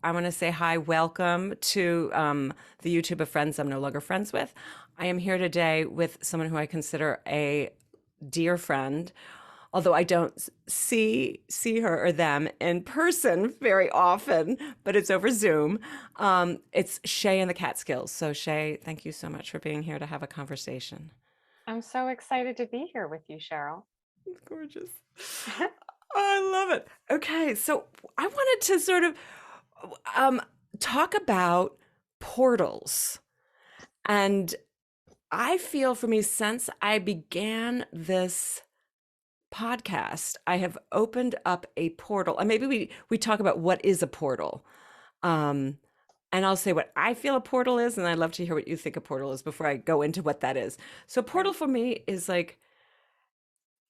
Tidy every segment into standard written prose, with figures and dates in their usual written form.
I want to say hi, welcome to the YouTube of Friends I'm no longer friends with. I am here today with someone who I consider a dear friend, although I don't see her or them in person very often, but it's over Zoom. It's Shay and the Catskills. So Shay, thank you so much for being here to have a conversation. I'm so excited to be here with you, Cheryl. It's gorgeous. Oh, I love it. Okay, so I wanted to sort of um, talk about portals. And I feel for me, since I began this podcast, I have opened up a portal. And maybe we talk about what is a portal. Um, and I'll say what I feel a portal is, and I'd love to hear what you think a portal is before I go into what that is. So portal Great. for me is like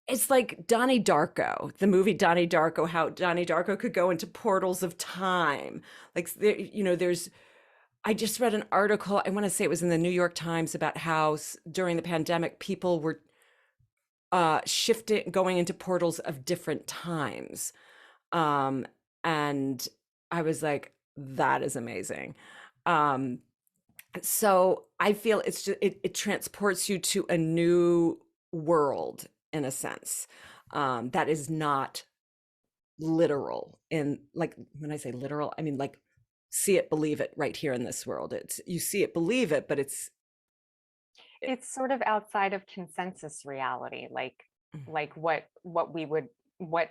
it's like Donnie Darko, the movie Donnie Darko, how Donnie Darko could go into portals of time. Like there, there's I just read an article, I want to say it was in the New York Times, about how during the pandemic, people were shifting, going into portals of different times. Um, and I was like, that is amazing. Um, so I feel it's just, it transports you to a new world in a sense that is not literal. In like, when I say literal, I mean like see it, believe it right here in this world. It's you see it, believe it, but it, It's sort of outside of consensus reality, like what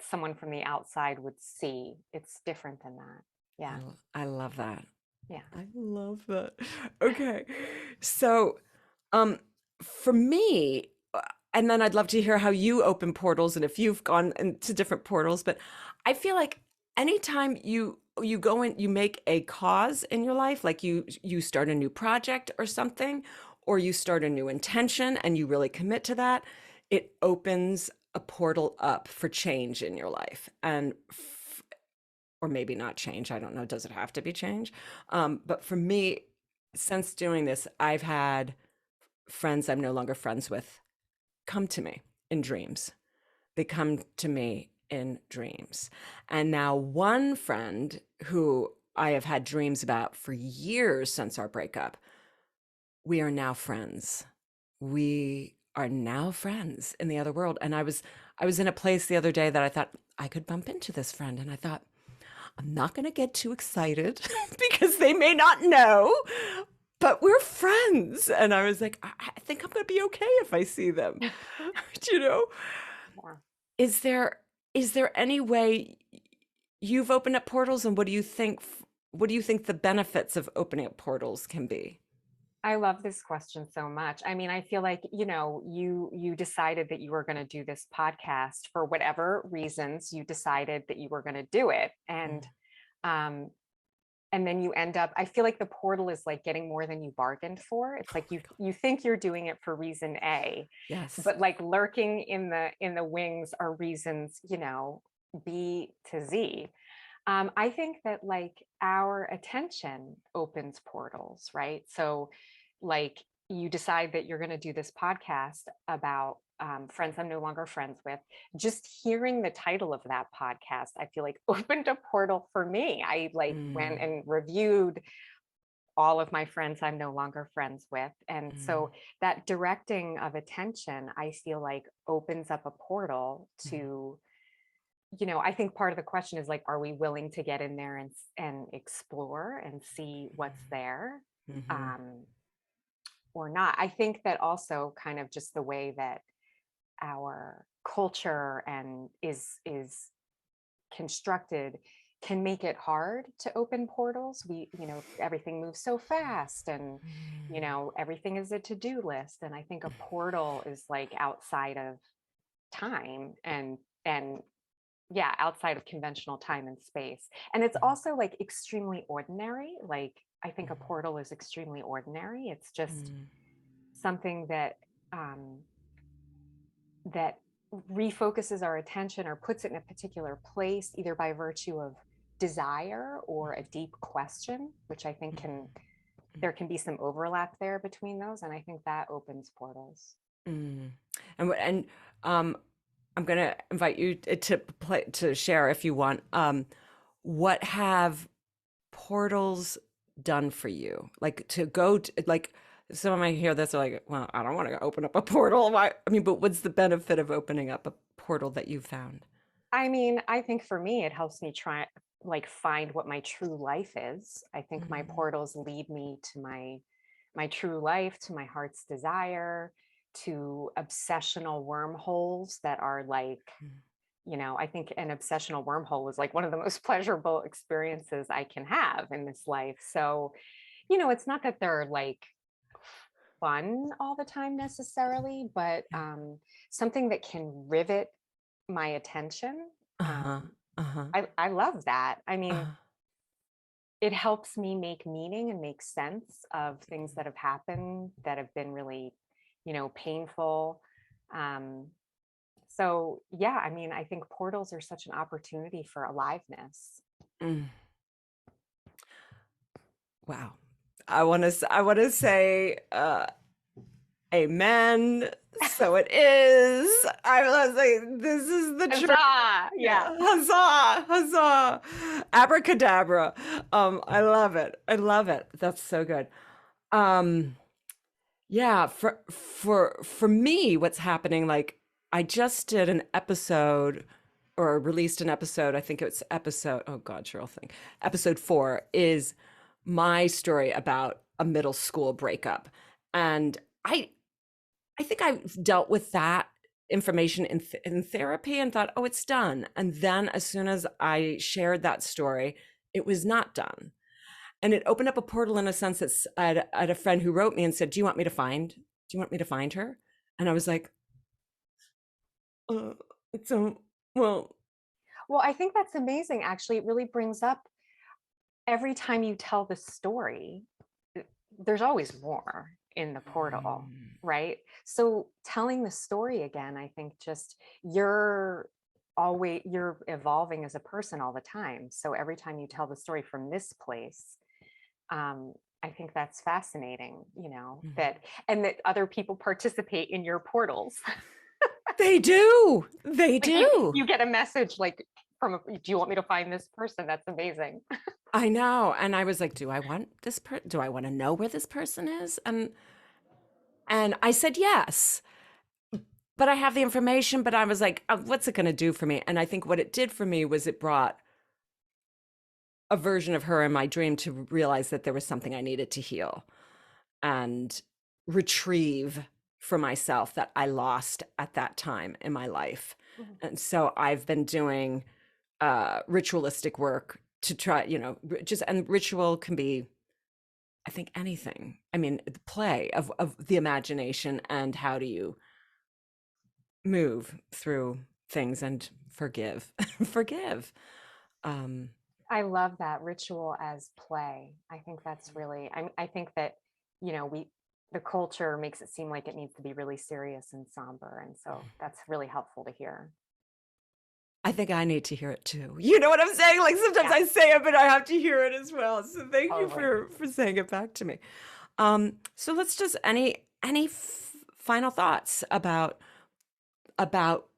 someone from the outside would see. It's different than that. I, Yeah. I love that. Yeah. I love that. Okay. So, um, for me, and then I'd love to hear how you open portals and if you've gone into different portals, but I feel like anytime you go in, you make a cause in your life, like you start a new project or something, or you start a new intention and you really commit to that, it opens a portal up for change in your life. And or maybe not change. I don't know. Does it have to be change? But for me, since doing this, I've had friends I'm no longer friends with come to me in dreams. They come to me in dreams. And now, one friend who I have had dreams about for years since our breakup, we are now friends. We are now friends in the other world. And I was in a place the other day that I thought I could bump into this friend. And I thought, I'm not going to get too excited because they may not know, but we're friends. And I was like, I think I'm going to be okay if I see them. you know, Yeah. is there any way you've opened up portals, and what do you think the benefits of opening up portals can be? I love this question so much. I mean, I feel like, you decided that you were going to do this podcast for whatever reasons you decided that you were going to do it. Um and then you end up, I feel like the portal is like getting more than you bargained for. It's like you think you're doing it for reason A, Yes. but like lurking in the wings are reasons, B to Z. I think that like our attention opens portals, right? So like you decide that you're going to do this podcast about friends I'm no longer friends with. Just hearing the title of that podcast, I feel like opened a portal for me. I like went Mm, and reviewed all of my friends I'm no longer friends with. And mm, so that directing of attention, I feel like opens up a portal mm, to, I think part of the question is like, are we willing to get in there and explore and see what's there? mhm, Um, or not. I think that also kind of just the way that our culture and is constructed can make it hard to open portals. Everything moves so fast and mm, everything is a to-do list. And I think a portal is like outside of time and yeah, outside of conventional time and space. And it's mm, also like extremely ordinary. Like I think a mm, portal is extremely ordinary. It's just mm, something um, that refocuses our attention or puts it in a particular place, either by virtue of desire or a deep question, which I think there can be some overlap there between those. And I think that opens portals. mm. And um, I'm gonna invite you to share if you want. What have portals done for you? Like to go to, like some might hear this are like, well, I don't want to open up a portal. Why? I mean, but what's the benefit of opening up a portal that you found? I mean, I think for me, it helps me try like find what my true life is. I think my Mm, portals lead me to my true life, to my heart's desire, to obsessional wormholes that are like, mm, I think an obsessional wormhole is like one of the most pleasurable experiences I can have in this life. So, it's not that they're like fun all the time necessarily, but yeah. something that can rivet my attention. Uh-huh. Um, Uh-huh. I love that. I mean, Uh-huh. it helps me make meaning and make sense of things that have happened that have been really, painful. Um, so yeah, I mean, I think portals are such an opportunity for aliveness. Mm. Wow. I want to say amen. So it is. I was like, this is the truth. Huzzah! Yeah. Yeah. Huzzah. Huzzah. Abracadabra. I love it. I love it. That's so good. Um, yeah, for me, what's happening, like I just did an episode or released an episode, I think it's episode, oh God, Cheryl, think. Episode 4 is my story about a middle school breakup. And I I think I've dealt with that information in therapy and thought, oh, it's done. And then as soon as I shared that story, it was not done. And it opened up a portal in a sense that I had a friend who wrote me and said, do you want me to find her? And I was like, uh, so, well, Well, I think that's amazing. Actually, it really brings up every time you tell the story, there's always more in the portal, mm, right? So telling the story again, I think just you're evolving as a person all the time. So every time you tell the story from this place, um, I think that's fascinating, mm. that and that other people participate in your portals. They do. They Like you do. you get a message like do you want me to find this person? That's amazing. I know. And I was like, do I want to know where this person is? And I said yes. But I have the information, but I was like, what's it going to do for me? And I think what it did for me was it brought a version of her in my dream to realize that there was something I needed to heal and retrieve for myself that I lost at that time in my life. Mhm. And so I've been doing ritualistic work to try, just, and ritual can be, I think, anything. I mean, the play of the imagination and how do you move through things and forgive, forgive. Um, I love that ritual as play. I think that's really, I think that, the culture makes it seem like it needs to be really serious and somber. And so that's really helpful to hear. I think I need to hear it too. You know what I'm saying? Like sometimes Yeah, I say it, but I have to hear it as well. So thank you totally. for saying it back to me. So let's just any final thoughts about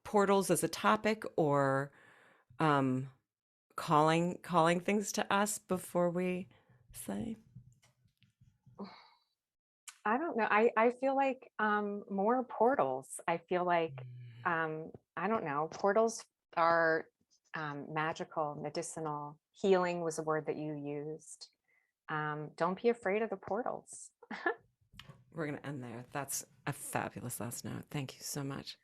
portals as a topic or um calling things to us before we say. I don't know. I feel like more portals. I feel like I don't know. Portals are magical, medicinal. Healing was a word that you used. Don't be afraid of the portals. We're gonna end there. That's a fabulous last note. Thank you so much.